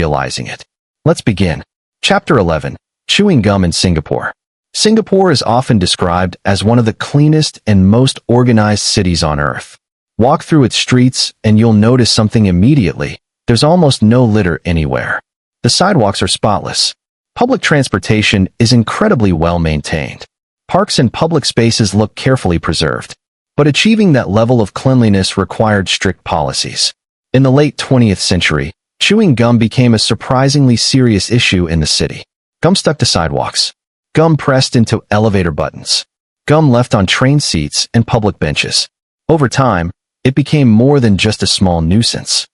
realizing it. Let's begin. Chapter 11. Chewing Gum in Singapore. Singapore is often described as one of the cleanest and most organized cities on Earth. Walk through its streets and you'll notice something immediately. There's almost no litter anywhere. The sidewalks are spotless. Public transportation is incredibly well maintained. Parks and public spaces look carefully preserved. But achieving that level of cleanliness required strict policies. In the late 20th century, chewing gum became a surprisingly serious issue in the city. Gum stuck to sidewalks. Gum pressed into elevator buttons. Gum left on train seats and public benches. Over time, it became more than just a small nuisance.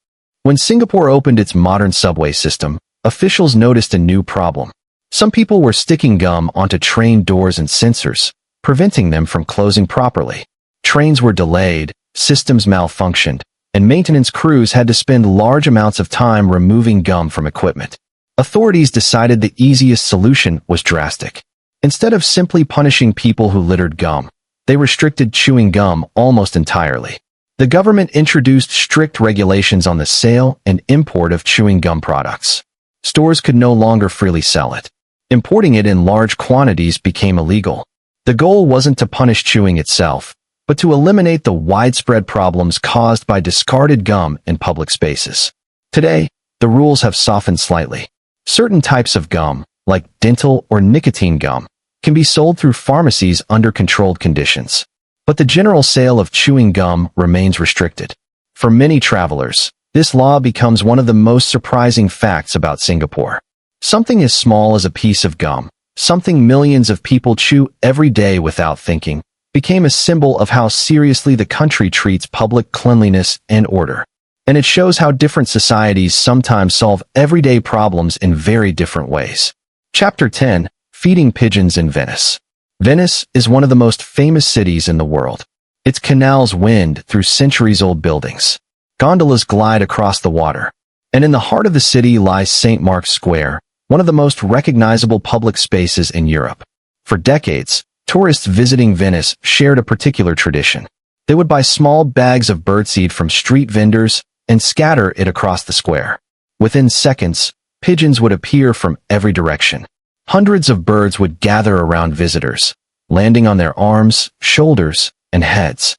When Singapore opened its modern subway system, officials noticed a new problem. Some people were sticking gum onto train doors and sensors, preventing them from closing properly. Trains were delayed, systems malfunctioned, and maintenance crews had to spend large amounts of time removing gum from equipment. Authorities decided the easiest solution was drastic. Instead of simply punishing people who littered gum, they restricted chewing gum almost entirely. The government introduced strict regulations on the sale and import of chewing gum products. Stores could no longer freely sell it. Importing it in large quantities became illegal. The goal wasn't to punish chewing itself, but to eliminate the widespread problems caused by discarded gum in public spaces. Today, the rules have softened slightly. Certain types of gum, like dental or nicotine gum, can be sold through pharmacies under controlled conditions. But the general sale of chewing gum remains restricted. For many travelers, this law becomes one of the most surprising facts about Singapore. Something as small as a piece of gum, something millions of people chew every day without thinking, became a symbol of how seriously the country treats public cleanliness and order. And it shows how different societies sometimes solve everyday problems in very different ways. Chapter 10. Feeding Pigeons in Venice. Venice is one of the most famous cities in the world. Its canals wind through centuries-old buildings. Gondolas glide across the water. And in the heart of the city lies St. Mark's Square, one of the most recognizable public spaces in Europe. For decades, tourists visiting Venice shared a particular tradition. They would buy small bags of birdseed from street vendors and scatter it across the square. Within seconds, pigeons would appear from every direction. Hundreds of birds would gather around visitors, landing on their arms, shoulders, and heads.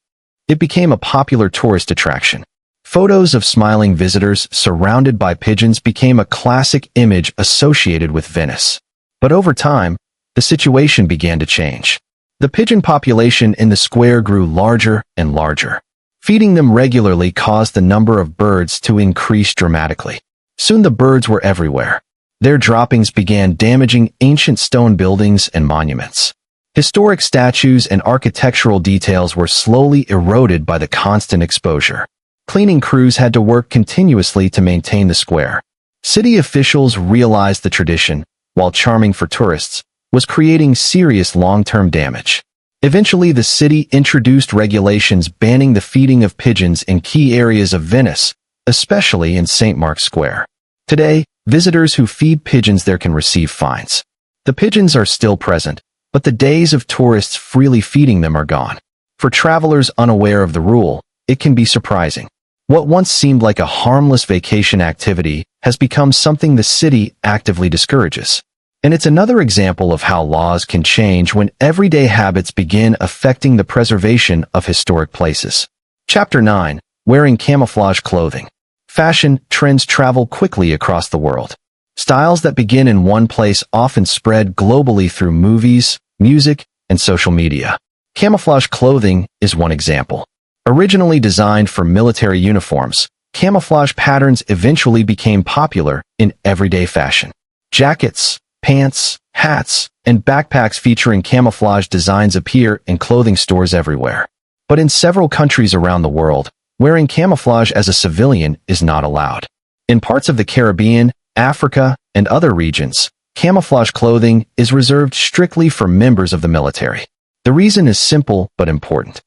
It became a popular tourist attraction. Photos of smiling visitors surrounded by pigeons became a classic image associated with Venice. But over time, the situation began to change. The pigeon population in the square grew larger and larger. Feeding them regularly caused the number of birds to increase dramatically. Soon the birds were everywhere. Their droppings began damaging ancient stone buildings and monuments. Historic statues and architectural details were slowly eroded by the constant exposure. Cleaning crews had to work continuously to maintain the square. City officials realized the tradition, while charming for tourists, was creating serious long-term damage. Eventually, the city introduced regulations banning the feeding of pigeons in key areas of Venice, especially in St. Mark's Square. Today, visitors who feed pigeons there can receive fines. The pigeons are still present, but the days of tourists freely feeding them are gone. For travelers unaware of the rule, it can be surprising. What once seemed like a harmless vacation activity has become something the city actively discourages. And it's another example of how laws can change when everyday habits begin affecting the preservation of historic places. Chapter 9. Wearing Camouflage Clothing. Fashion trends travel quickly across the world. Styles that begin in one place often spread globally through movies, music, and social media. Camouflage clothing is one example. Originally designed for military uniforms, camouflage patterns eventually became popular in everyday fashion. Jackets, pants, hats, and backpacks featuring camouflage designs appear in clothing stores everywhere. But in several countries around the world, wearing camouflage as a civilian is not allowed. In parts of the Caribbean, Africa, and other regions, camouflage clothing is reserved strictly for members of the military. The reason is simple but important.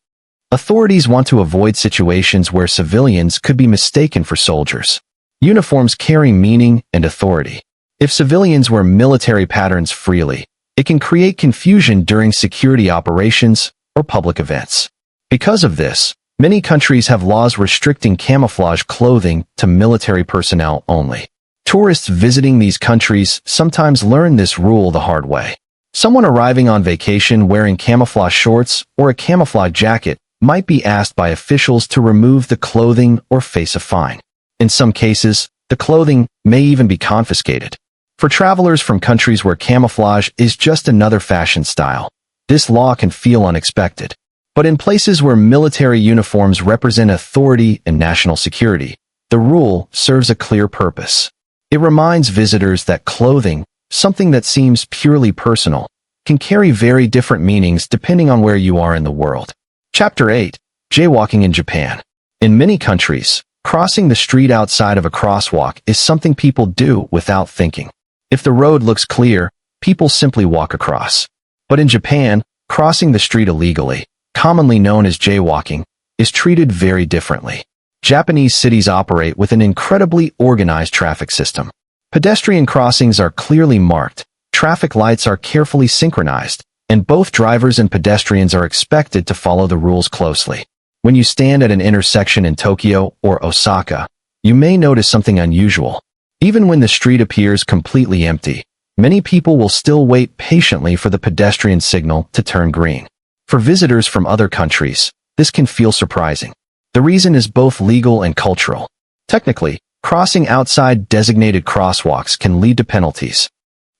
Authorities want to avoid situations where civilians could be mistaken for soldiers. Uniforms carry meaning and authority. If civilians wear military patterns freely, it can create confusion during security operations or public events. Because of this, many countries have laws restricting camouflage clothing to military personnel only. Tourists visiting these countries sometimes learn this rule the hard way. Someone arriving on vacation wearing camouflage shorts or a camouflage jacket might be asked by officials to remove the clothing or face a fine. In some cases, the clothing may even be confiscated. For travelers from countries where camouflage is just another fashion style, this law can feel unexpected. But in places where military uniforms represent authority and national security, the rule serves a clear purpose. It reminds visitors that clothing, something that seems purely personal, can carry very different meanings depending on where you are in the world. Chapter 8. Jaywalking in Japan. In many countries, crossing the street outside of a crosswalk is something people do without thinking. If the road looks clear, people simply walk across. But in Japan, crossing the street illegally, commonly known as jaywalking, is treated very differently. Japanese cities operate with an incredibly organized traffic system. Pedestrian crossings are clearly marked, traffic lights are carefully synchronized, and both drivers and pedestrians are expected to follow the rules closely. When you stand at an intersection in Tokyo or Osaka, you may notice something unusual. Even when the street appears completely empty, many people will still wait patiently for the pedestrian signal to turn green. For visitors from other countries, this can feel surprising. The reason is both legal and cultural. Technically, crossing outside designated crosswalks can lead to penalties.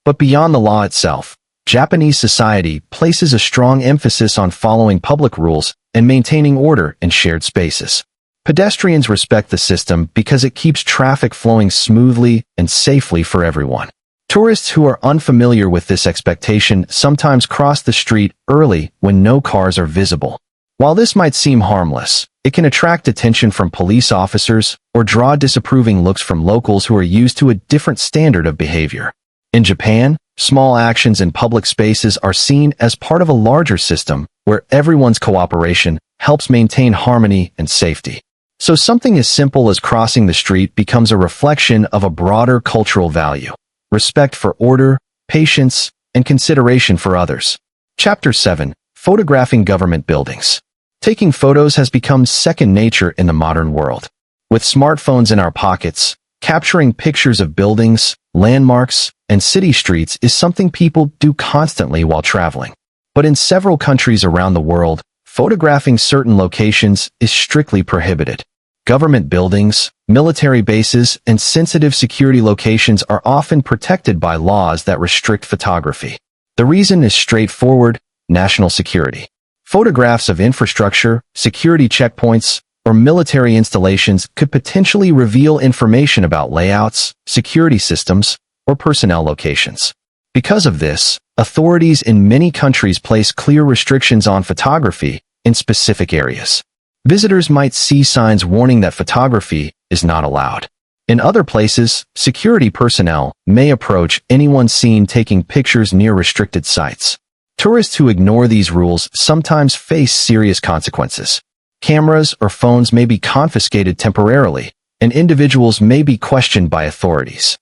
But beyond the law itself, Japanese society places a strong emphasis on following public rules and maintaining order in shared spaces. Pedestrians respect the system because it keeps traffic flowing smoothly and safely for everyone. Tourists who are unfamiliar with this expectation sometimes cross the street early when no cars are visible. While this might seem harmless, it can attract attention from police officers or draw disapproving looks from locals who are used to a different standard of behavior. In Japan, small actions in public spaces are seen as part of a larger system where everyone's cooperation helps maintain harmony and safety. So something as simple as crossing the street becomes a reflection of a broader cultural value: respect for order, patience, and consideration for others. Chapter 7. Photographing government buildings. Taking photos has become second nature in the modern world. With smartphones in our pockets, capturing pictures of buildings, landmarks, and city streets is something people do constantly while traveling. But in several countries around the world, photographing certain locations is strictly prohibited. Government buildings, military bases, and sensitive security locations are often protected by laws that restrict photography. The reason is straightforward: national security. Photographs of infrastructure, security checkpoints, or military installations could potentially reveal information about layouts, security systems, or personnel locations. Because of this, authorities in many countries place clear restrictions on photography in specific areas. Visitors might see signs warning that photography is not allowed. In other places, security personnel may approach anyone seen taking pictures near restricted sites. Tourists who ignore these rules sometimes face serious consequences. Cameras or phones may be confiscated temporarily, and individuals may be questioned by authorities.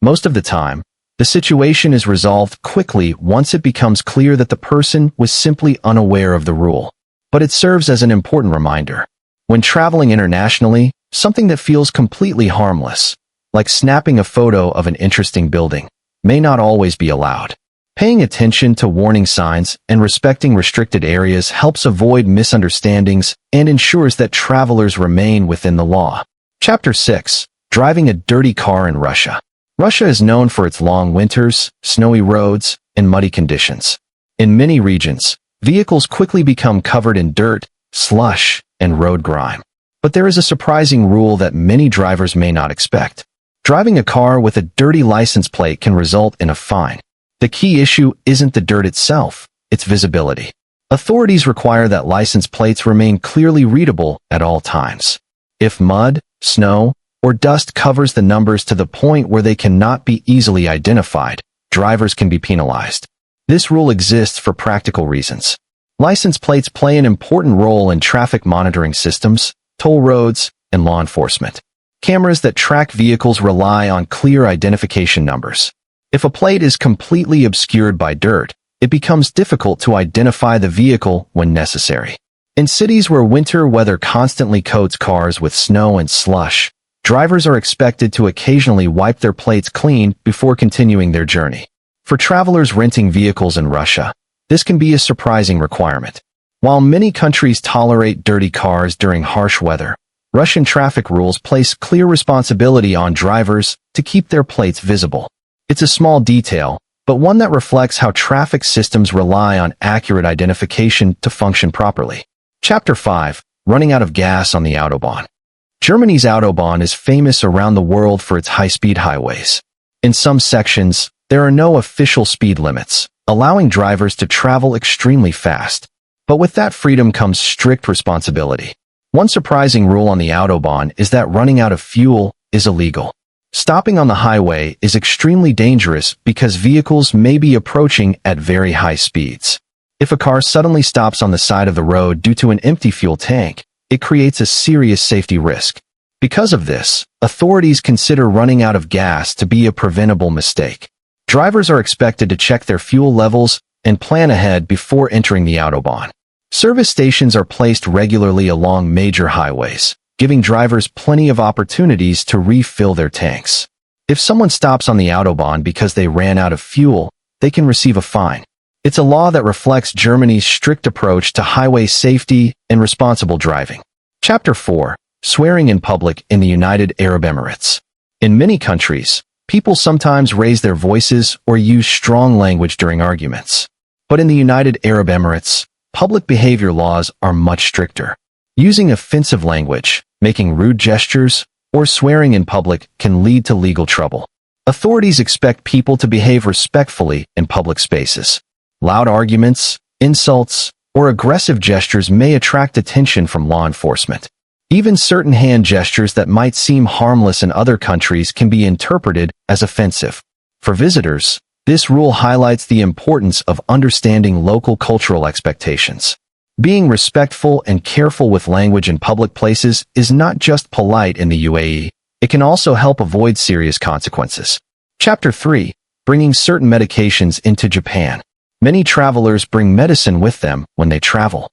Most of the time, the situation is resolved quickly once it becomes clear that the person was simply unaware of the rule. But it serves as an important reminder. When traveling internationally, something that feels completely harmless, like snapping a photo of an interesting building, may not always be allowed. Paying attention to warning signs and respecting restricted areas helps avoid misunderstandings and ensures that travelers remain within the law. Chapter 6. Driving a dirty car in Russia. Russia is known for its long winters, snowy roads, and muddy conditions. In many regions, vehicles quickly become covered in dirt, slush, and road grime. But there is a surprising rule that many drivers may not expect. Driving a car with a dirty license plate can result in a fine. The key issue isn't the dirt itself, it's visibility. Authorities require that license plates remain clearly readable at all times. If mud, snow, or dust covers the numbers to the point where they cannot be easily identified, drivers can be penalized. This rule exists for practical reasons. License plates play an important role in traffic monitoring systems, toll roads, and law enforcement. Cameras that track vehicles rely on clear identification numbers. If a plate is completely obscured by dirt, it becomes difficult to identify the vehicle when necessary. In cities where winter weather constantly coats cars with snow and slush, Drivers are expected to occasionally wipe their plates clean before continuing their journey. For travelers renting vehicles in Russia, this can be a surprising requirement. While many countries tolerate dirty cars during harsh weather, Russian traffic rules place clear responsibility on drivers to keep their plates visible. It's a small detail, but one that reflects how traffic systems rely on accurate identification to function properly. Chapter 5. Running out of gas on the Autobahn. Germany's Autobahn is famous around the world for its high-speed highways. In some sections, there are no official speed limits, allowing drivers to travel extremely fast. But with that freedom comes strict responsibility. One surprising rule on the Autobahn is that running out of fuel is illegal. Stopping on the highway is extremely dangerous because vehicles may be approaching at very high speeds. If a car suddenly stops on the side of the road due to an empty fuel tank, it creates a serious safety risk. Because of this, authorities consider running out of gas to be a preventable mistake. Drivers are expected to check their fuel levels and plan ahead before entering the Autobahn. Service stations are placed regularly along major highways, giving drivers plenty of opportunities to refill their tanks. If someone stops on the Autobahn because they ran out of fuel, they can receive a fine. It's a law that reflects Germany's strict approach to highway safety and responsible driving. Chapter 4. Swearing in public in the United Arab Emirates. In many countries, people sometimes raise their voices or use strong language during arguments. But in the United Arab Emirates, public behavior laws are much stricter. Using offensive language, making rude gestures, or swearing in public can lead to legal trouble. Authorities expect people to behave respectfully in public spaces. Loud arguments, insults, or aggressive gestures may attract attention from law enforcement. Even certain hand gestures that might seem harmless in other countries can be interpreted as offensive. For visitors, this rule highlights the importance of understanding local cultural expectations. Being respectful and careful with language in public places is not just polite in the UAE, it can also help avoid serious consequences. Chapter 3. Bringing certain medications into Japan. Many travelers bring medicine with them when they travel.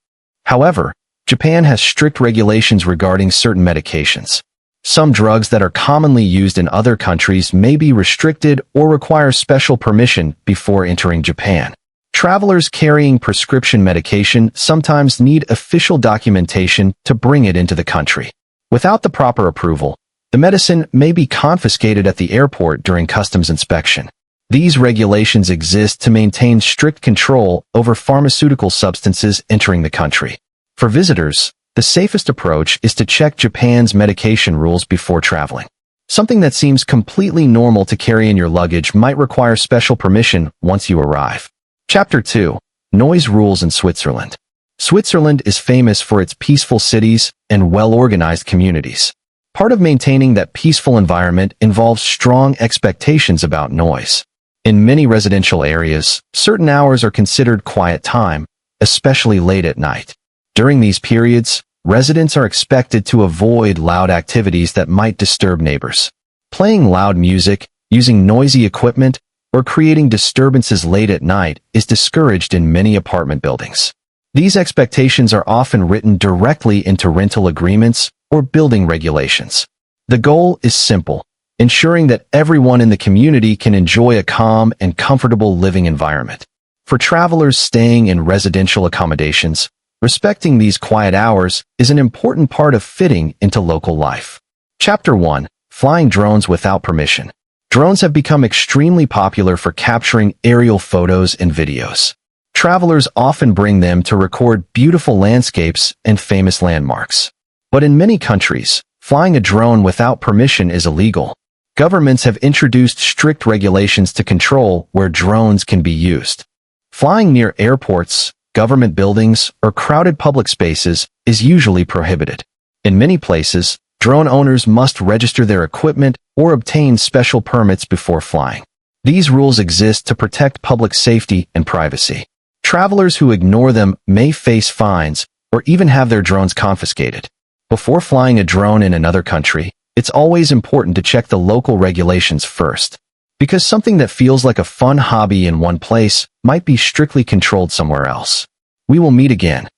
However, Japan has strict regulations regarding certain medications. Some drugs that are commonly used in other countries may be restricted or require special permission before entering Japan. Travelers carrying prescription medication sometimes need official documentation to bring it into the country. Without the proper approval, the medicine may be confiscated at the airport during customs inspection. These regulations exist to maintain strict control over pharmaceutical substances entering the country. For visitors, the safest approach is to check Japan's medication rules before traveling. Something that seems completely normal to carry in your luggage might require special permission once you arrive. Chapter 2. Noise rules in Switzerland. Switzerland is famous for its peaceful cities and well-organized communities. Part of maintaining that peaceful environment involves strong expectations about noise. In many residential areas, certain hours are considered quiet time, especially late at night. During these periods, residents are expected to avoid loud activities that might disturb neighbors. Playing loud music, using noisy equipment, or creating disturbances late at night is discouraged in many apartment buildings. These expectations are often written directly into rental agreements or building regulations. The goal is simple: ensuring that everyone in the community can enjoy a calm and comfortable living environment. For travelers staying in residential accommodations, respecting these quiet hours is an important part of fitting into local life. Chapter 1. Flying drones without permission. Drones have become extremely popular for capturing aerial photos and videos. Travelers often bring them to record beautiful landscapes and famous landmarks. But in many countries, flying a drone without permission is illegal. Governments have introduced strict regulations to control where drones can be used. Flying near airports, government buildings, or crowded public spaces is usually prohibited. In many places, drone owners must register their equipment or obtain special permits before flying. These rules exist to protect public safety and privacy. Travelers who ignore them may face fines or even have their drones confiscated. Before flying a drone in another country, it's always important to check the local regulations first, because something that feels like a fun hobby in one place might be strictly controlled somewhere else. We will meet again.